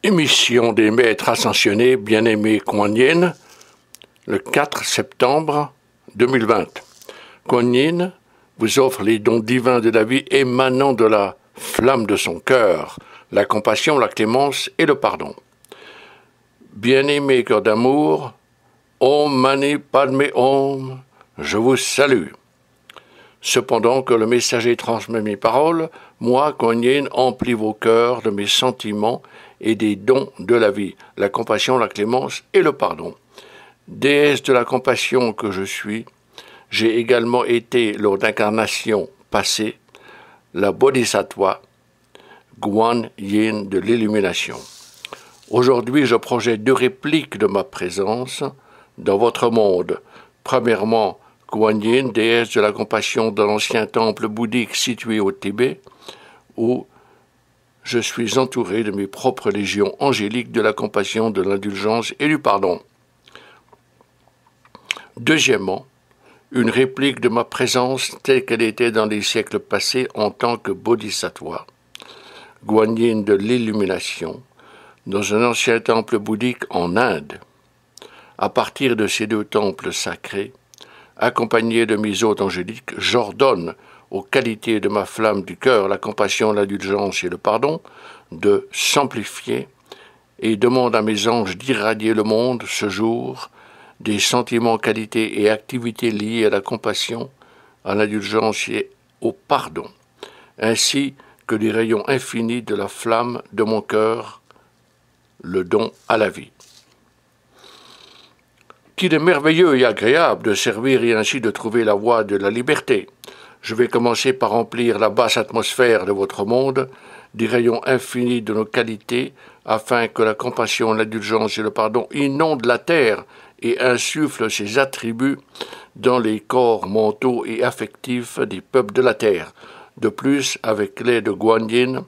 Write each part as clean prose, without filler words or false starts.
Émission des maîtres ascensionnés, bien-aimé Kuan Yin, le 4 septembre 2020. Kuan Yin vous offre les dons divins de la vie émanant de la flamme de son cœur, la compassion, la clémence et le pardon. Bien-aimé cœur d'amour, Om Mani Padme Om, je vous salue. Cependant que le messager transmet mes paroles, moi, Kuan Yin, emplis vos cœurs de mes sentiments et des dons de la vie, la compassion, la clémence et le pardon. Déesse de la compassion que je suis, j'ai également été, lors d'incarnations passées, la Bodhisattva, Kuan Yin de l'illumination. Aujourd'hui, je projette 2 répliques de ma présence dans votre monde. Premièrement, Kuan Yin, déesse de la compassion dans l'ancien temple bouddhique situé au Tibet, où je suis entouré de mes propres légions angéliques de la compassion, de l'indulgence et du pardon. Deuxièmement, une réplique de ma présence telle qu'elle était dans les siècles passés en tant que Bodhisattva, Kuan Yin de l'illumination, dans un ancien temple bouddhique en Inde. À partir de ces 2 temples sacrés, accompagné de mes hôtes angéliques, j'ordonne aux qualités de ma flamme du cœur, la compassion, l'indulgence et le pardon, de s'amplifier et demande à mes anges d'irradier le monde ce jour des sentiments, qualités et activités liés à la compassion, à l'indulgence et au pardon, ainsi que les rayons infinis de la flamme de mon cœur, le don à la vie. Qu'il est merveilleux et agréable de servir et ainsi de trouver la voie de la liberté. Je vais commencer par remplir la basse atmosphère de votre monde des rayons infinis de nos qualités, afin que la compassion, l'indulgence et le pardon inondent la terre et insufflent ces attributs dans les corps mentaux et affectifs des peuples de la terre. De plus, avec l'aide de Kuan Yin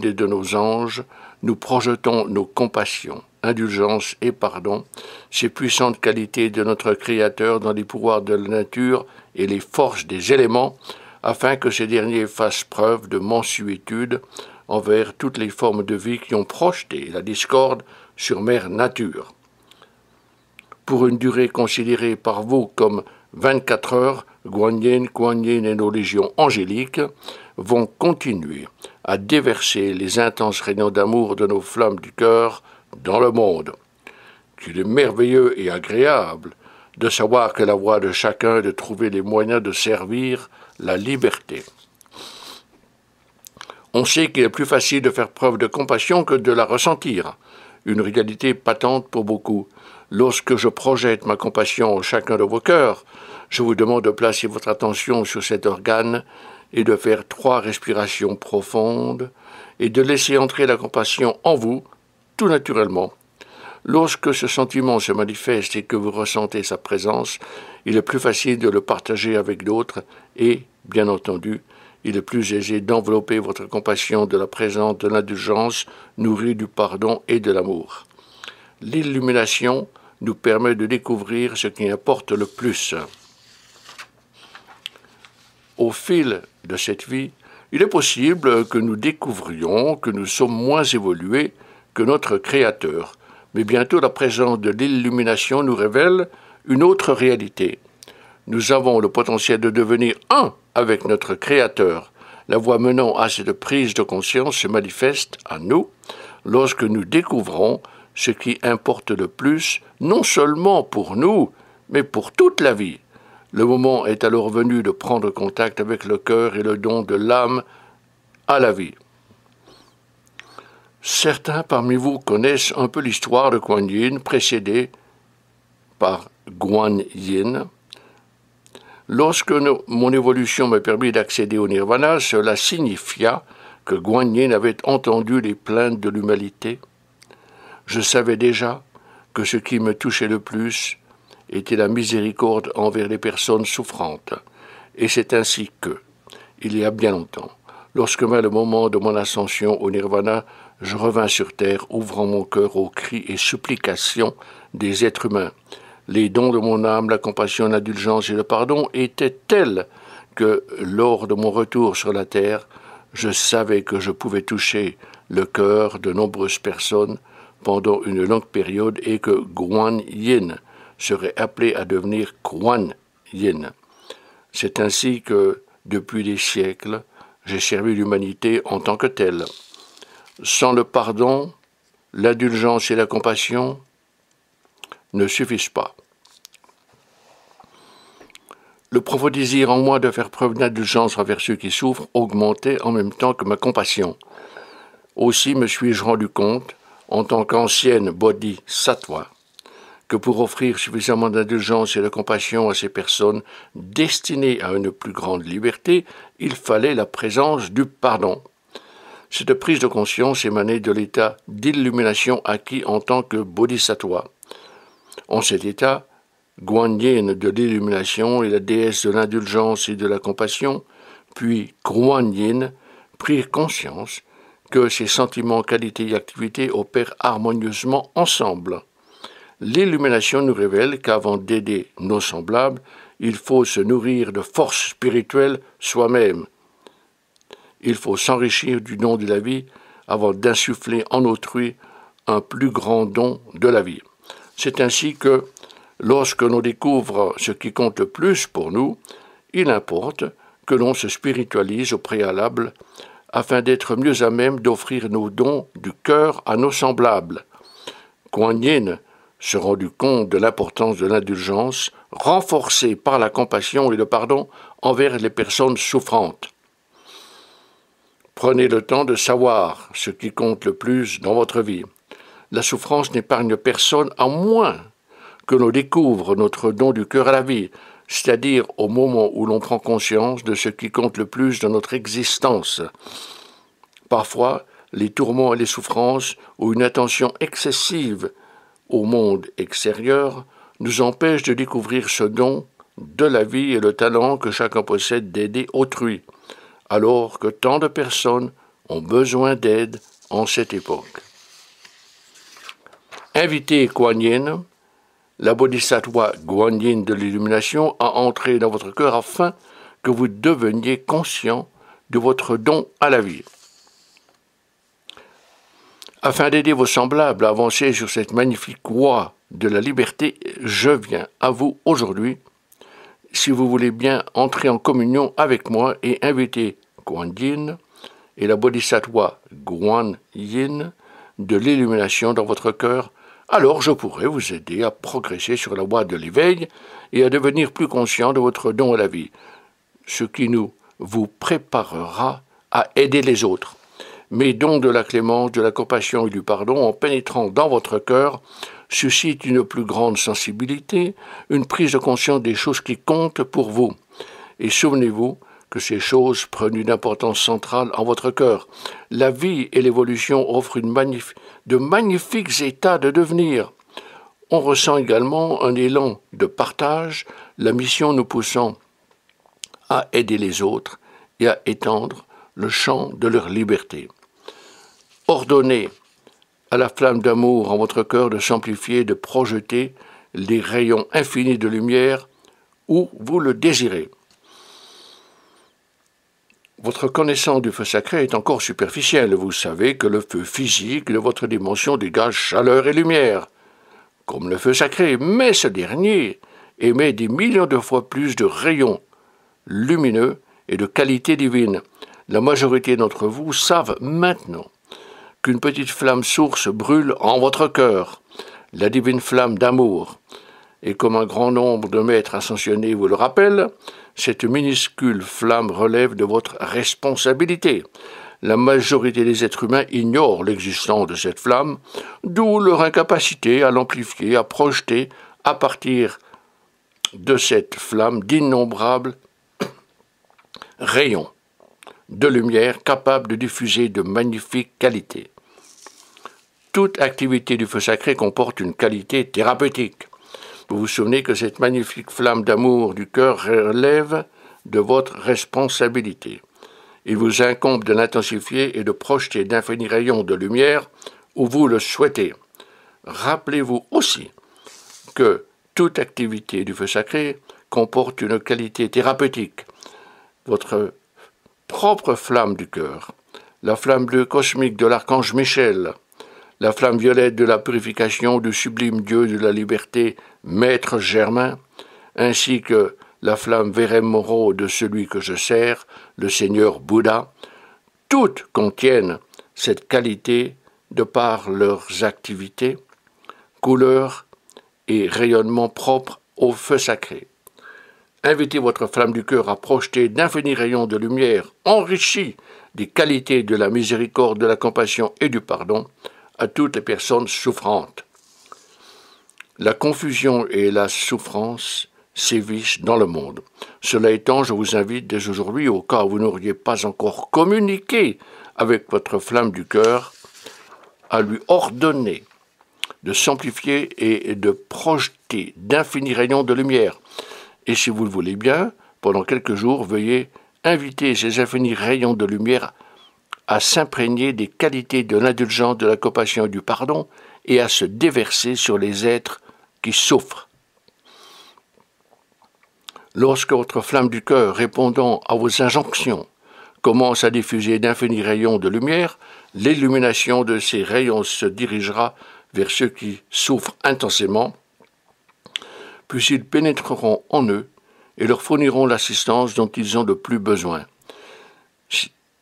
et de nos anges, nous projetons nos compassions, indulgence et pardon, ces puissantes qualités de notre Créateur dans les pouvoirs de la nature et les forces des éléments, afin que ces derniers fassent preuve de mansuétude envers toutes les formes de vie qui ont projeté la discorde sur mère nature. Pour une durée considérée par vous comme 24 heures, Kuan Yin et nos légions angéliques vont continuer à déverser les intenses rayons d'amour de nos flammes du cœur dans le monde. Qu'il est merveilleux et agréable de savoir que la voie de chacun est de trouver les moyens de servir la liberté. On sait qu'il est plus facile de faire preuve de compassion que de la ressentir, une réalité patente pour beaucoup. Lorsque je projette ma compassion en chacun de vos cœurs, je vous demande de placer votre attention sur cet organe et de faire 3 respirations profondes et de laisser entrer la compassion en vous, tout naturellement. Lorsque ce sentiment se manifeste et que vous ressentez sa présence, il est plus facile de le partager avec d'autres et, bien entendu, il est plus aisé d'envelopper votre compassion de la présence de l'indulgence nourrie du pardon et de l'amour. L'illumination nous permet de découvrir ce qui importe le plus. Au fil de cette vie, il est possible que nous découvrions que nous sommes moins évolués que notre Créateur, mais bientôt la présence de l'illumination nous révèle une autre réalité. Nous avons le potentiel de devenir un avec notre Créateur. La voie menant à cette prise de conscience se manifeste à nous lorsque nous découvrons ce qui importe le plus, non seulement pour nous, mais pour toute la vie. Le moment est alors venu de prendre contact avec le cœur et le don de l'âme à la vie. Certains parmi vous connaissent un peu l'histoire de Kuan Yin, précédée par Kuan Yin. Lorsque mon évolution m'a permis d'accéder au nirvana, cela signifia que Kuan Yin avait entendu les plaintes de l'humanité. Je savais déjà que ce qui me touchait le plus était la miséricorde envers les personnes souffrantes. Et c'est ainsi que, il y a bien longtemps, lorsque vint le moment de mon ascension au nirvana, je revins sur terre, ouvrant mon cœur aux cris et supplications des êtres humains. Les dons de mon âme, la compassion, l'indulgence et le pardon étaient tels que, lors de mon retour sur la terre, je savais que je pouvais toucher le cœur de nombreuses personnes pendant une longue période et que Guan Yin serait appelé à devenir Kuan Yin. C'est ainsi que, depuis des siècles, j'ai servi l'humanité en tant que telle. Sans le pardon, l'indulgence et la compassion ne suffisent pas. Le profond désir en moi de faire preuve d'indulgence envers ceux qui souffrent augmentait en même temps que ma compassion. Aussi me suis-je rendu compte, en tant qu'ancienne bodhisattva, que pour offrir suffisamment d'indulgence et de compassion à ces personnes destinées à une plus grande liberté, il fallait la présence du pardon. Cette prise de conscience émanait de l'état d'illumination acquis en tant que bodhisattva. En cet état, Guan Yin de l'illumination et la déesse de l'indulgence et de la compassion, puis Kuan Yin, prirent conscience que ces sentiments, qualités et activités opèrent harmonieusement ensemble. L'illumination nous révèle qu'avant d'aider nos semblables, il faut se nourrir de force spirituelle soi-même. Il faut s'enrichir du don de la vie avant d'insuffler en autrui un plus grand don de la vie. C'est ainsi que, lorsque l'on découvre ce qui compte le plus pour nous, il importe que l'on se spiritualise au préalable afin d'être mieux à même d'offrir nos dons du cœur à nos semblables. Kuan Yin se rendu compte de l'importance de l'indulgence, renforcée par la compassion et le pardon envers les personnes souffrantes. Prenez le temps de savoir ce qui compte le plus dans votre vie. La souffrance n'épargne personne à moins que l'on découvre notre don du cœur à la vie, c'est-à-dire au moment où l'on prend conscience de ce qui compte le plus dans notre existence. Parfois, les tourments et les souffrances ou une attention excessive au monde extérieur nous empêchent de découvrir ce don de la vie et le talent que chacun possède d'aider autrui, alors que tant de personnes ont besoin d'aide en cette époque. Invitez Kuan Yin, la bodhisattva Guan Yin de l'illumination, à entrer dans votre cœur afin que vous deveniez conscient de votre don à la vie. Afin d'aider vos semblables à avancer sur cette magnifique voie de la liberté, je viens à vous aujourd'hui, si vous voulez bien entrer en communion avec moi et inviter Kuan Yin et la bodhisattva Guan Yin de l'illumination dans votre cœur, alors je pourrai vous aider à progresser sur la voie de l'éveil et à devenir plus conscient de votre don à la vie, ce qui vous préparera à aider les autres. Mes dons de la clémence, de la compassion et du pardon, en pénétrant dans votre cœur, suscitent une plus grande sensibilité, une prise de conscience des choses qui comptent pour vous. Et souvenez-vous que ces choses prennent une importance centrale en votre cœur. La vie et l'évolution offrent de magnifiques états de devenir. On ressent également un élan de partage, la mission nous poussant à aider les autres et à étendre le champ de leur liberté. Ordonnez à la flamme d'amour en votre cœur de s'amplifier, de projeter les rayons infinis de lumière où vous le désirez. Votre connaissance du feu sacré est encore superficielle. Vous savez que le feu physique de votre dimension dégage chaleur et lumière, comme le feu sacré, mais ce dernier émet des millions de fois plus de rayons lumineux et de qualité divine. La majorité d'entre vous savent maintenant qu'une petite flamme source brûle en votre cœur, la divine flamme d'amour. Et comme un grand nombre de maîtres ascensionnés vous le rappellent, cette minuscule flamme relève de votre responsabilité. La majorité des êtres humains ignorent l'existence de cette flamme, d'où leur incapacité à l'amplifier, à projeter à partir de cette flamme d'innombrables rayons de lumière capables de diffuser de magnifiques qualités. Toute activité du feu sacré comporte une qualité thérapeutique. Vous vous souvenez que cette magnifique flamme d'amour du cœur relève de votre responsabilité. Il vous incombe de l'intensifier et de projeter d'infinis rayons de lumière où vous le souhaitez. Rappelez-vous aussi que toute activité du feu sacré comporte une qualité thérapeutique. Votre propre flamme du cœur la flamme bleue cosmique de l'archange Michel, la flamme violette de la purification du sublime Dieu de la liberté, Maître Germain, ainsi que la flamme Verem Moro de celui que je sers, le Seigneur Bouddha, toutes contiennent cette qualité de par leurs activités, couleurs et rayonnements propres au feu sacré. Invitez votre flamme du cœur à projeter d'infinis rayons de lumière enrichis des qualités de la miséricorde, de la compassion et du pardon à toutes les personnes souffrantes. La confusion et la souffrance sévissent dans le monde. Cela étant, je vous invite dès aujourd'hui, au cas où vous n'auriez pas encore communiqué avec votre flamme du cœur, à lui ordonner de s'amplifier et de projeter d'infinis rayons de lumière. Et si vous le voulez bien, pendant quelques jours, veuillez inviter ces infinis rayons de lumière à s'imprégner des qualités de l'indulgence, de la compassion et du pardon, et à se déverser sur les êtres qui souffrent. Lorsque votre flamme du cœur, répondant à vos injonctions, commence à diffuser d'infinis rayons de lumière, l'illumination de ces rayons se dirigera vers ceux qui souffrent intensément, puis ils pénétreront en eux et leur fourniront l'assistance dont ils ont le plus besoin.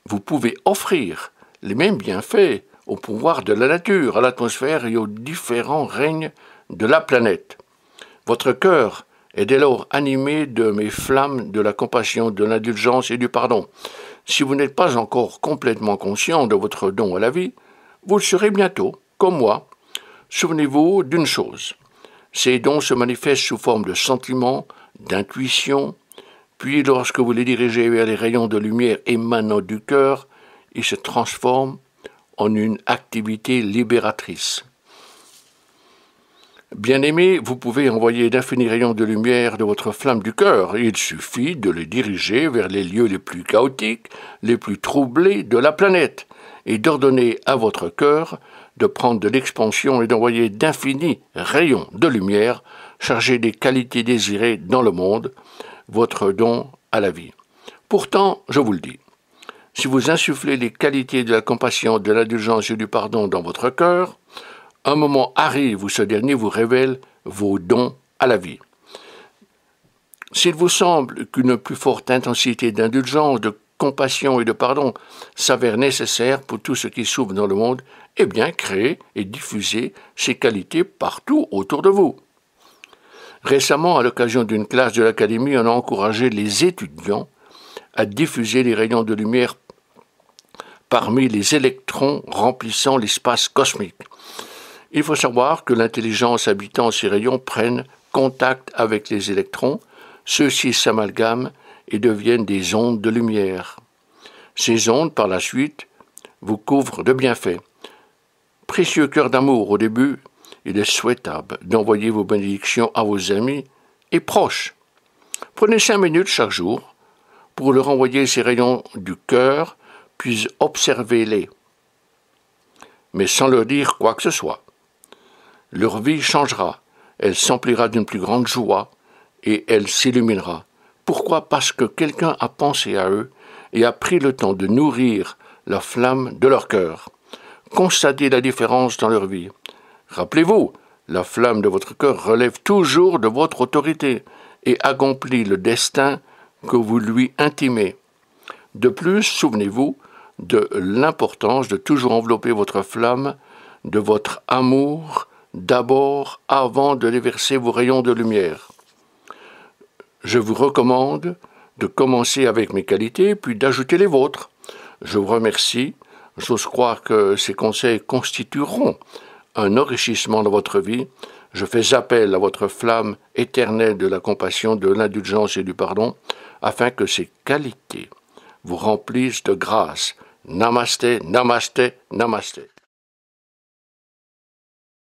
Vous pouvez offrir les mêmes bienfaits au pouvoir de la nature, à l'atmosphère et aux différents règnes de la planète. Votre cœur est dès lors animé de mes flammes de la compassion, de l'indulgence et du pardon. Si vous n'êtes pas encore complètement conscient de votre don à la vie, vous le serez bientôt, comme moi. Souvenez-vous d'une chose. Ces dons se manifestent sous forme de sentiments, d'intuition, puis lorsque vous les dirigez vers les rayons de lumière émanant du cœur, ils se transforment en une activité libératrice. Bien-aimés, vous pouvez envoyer d'infinis rayons de lumière de votre flamme du cœur. Il suffit de les diriger vers les lieux les plus chaotiques, les plus troublés de la planète, et d'ordonner à votre cœur de prendre de l'expansion et d'envoyer d'infinis rayons de lumière chargés des qualités désirées dans le monde, votre don à la vie. Pourtant, je vous le dis, si vous insufflez les qualités de la compassion, de l'indulgence et du pardon dans votre cœur, un moment arrive où ce dernier vous révèle vos dons à la vie. S'il vous semble qu'une plus forte intensité d'indulgence, de compassion et de pardon s'avère nécessaire pour tout ce qui souffre dans le monde, eh bien, créez et diffusez ces qualités partout autour de vous. Récemment, à l'occasion d'une classe de l'Académie, on a encouragé les étudiants à diffuser les rayons de lumière parmi les électrons remplissant l'espace cosmique. Il faut savoir que l'intelligence habitant ces rayons prenne contact avec les électrons, ceux-ci s'amalgament et deviennent des ondes de lumière. Ces ondes, par la suite, vous couvrent de bienfaits. Précieux cœur d'amour, au début, il est souhaitable d'envoyer vos bénédictions à vos amis et proches. Prenez 5 minutes chaque jour pour leur envoyer ces rayons du cœur, puis observez-les, mais sans leur dire quoi que ce soit. Leur vie changera, elle s'emplira d'une plus grande joie et elle s'illuminera. Pourquoi? Parce que quelqu'un a pensé à eux et a pris le temps de nourrir la flamme de leur cœur. Constatez la différence dans leur vie. Rappelez-vous, la flamme de votre cœur relève toujours de votre autorité et accomplit le destin que vous lui intimez. De plus, souvenez-vous de l'importance de toujours envelopper votre flamme de votre amour d'abord avant de déverser vos rayons de lumière. Je vous recommande de commencer avec mes qualités puis d'ajouter les vôtres. Je vous remercie. J'ose croire que ces conseils constitueront un enrichissement dans votre vie. Je fais appel à votre flamme éternelle de la compassion, de l'indulgence et du pardon, afin que ces qualités vous remplissent de grâce. Namasté, namasté, namasté.